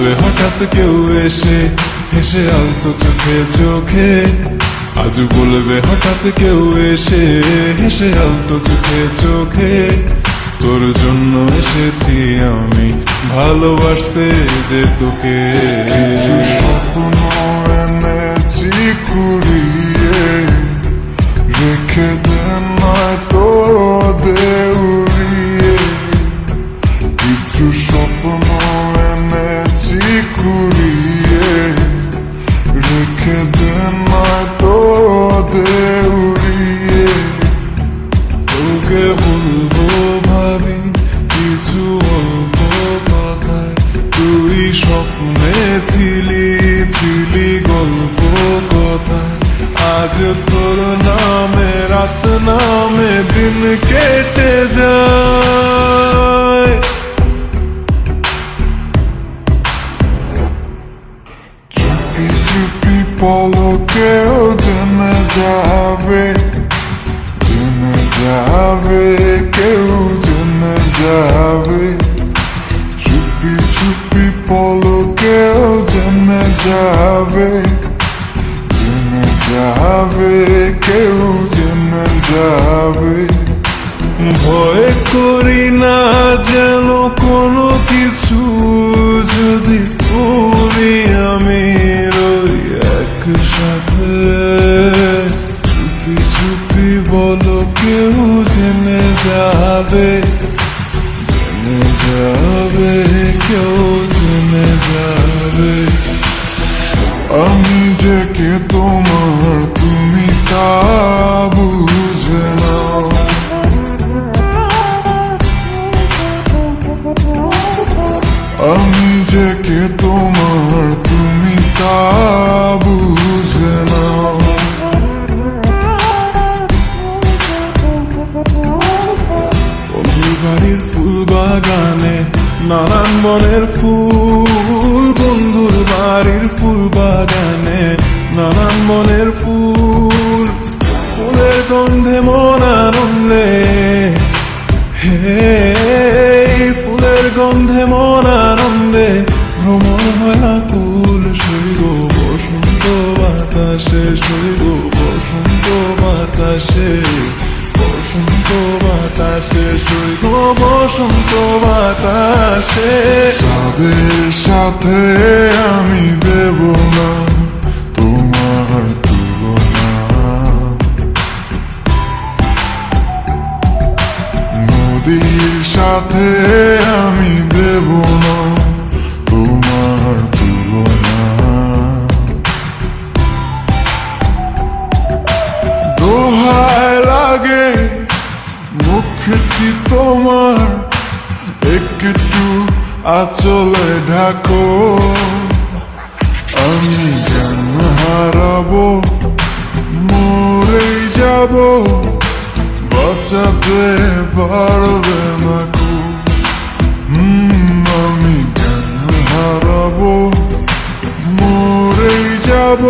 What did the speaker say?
বলবে হঠাৎ কেউ এসে, হেসে আলতো চোখে চোখে। আজ বলবে হঠাৎ কেউ এসে, হেসে আলতো চোখে চোখে। তোর জন্য এসেছি আমি ভালোবাসতে যে তোকে। কিছু স্বপ্ন এনেছি কুড়িয়ে, রেখে দে নয়তো দে উড়িয়ে। কিছু স্বপ্ন এনেছি কুড়িয়ে, রেখে দে নয়তো দে উড়িয়ে। তোকে বলবো ভাবি কিছু অল্প কথায়, তুই স্বপ্নে ছিলি ছিলি গল্প কথায়। আজ তোর নামে রাত নামে দিন কেটে যায়। চুপি চুপি পলকেও জেনে যাবে, জেনে যাবে, কেউ জেনে যাবে। চুপি চুপি পলকেও জেনে যাবে, জেনে যাবে, কেউ জেনে যাবে। ভয় করি না যেন কোনো কিছু, যদি তুমি আমি রই একসাথে। চুপি চুপি বলো কেউ জেনে যাবে, জেনে যাবে, কেউ জেনে যাবে। আমি যে কে তোমার তুমি তা বুঝে নাও। আমি যে কে তোমার তুমি তা বুঝে নাও। বন্ধুর বাড়ির ফুল বাগানে নানান বনের ফুল, বন্ধুর বাড়ির ফুল বাগানে নানান বনের ফুল। ফুলের গন্ধে মন আনন্দে, হে ফুলের গন্ধে মন আনন্দে ভ্রমণ হয় আকুল। শৈব বসন্ত বাতাসে, শৈব বসন্ত বাতাসে, বসন্ত বাতাসে, শৈব বসন্ত বাতাসে। যাদের সাথে আমি দেব না তোমার তুলনা, নদীর সাথে আমি দেব না তোমার তুলনা। দোহায় লাগে মুখটি তোমার, একটু আঁচলে ঢাকো। আমি জ্ঞান হারাবো, মরেই যাব, বাঁচাতে পারবে না কো। আমি জ্ঞান হারাবো, মরেই যাব,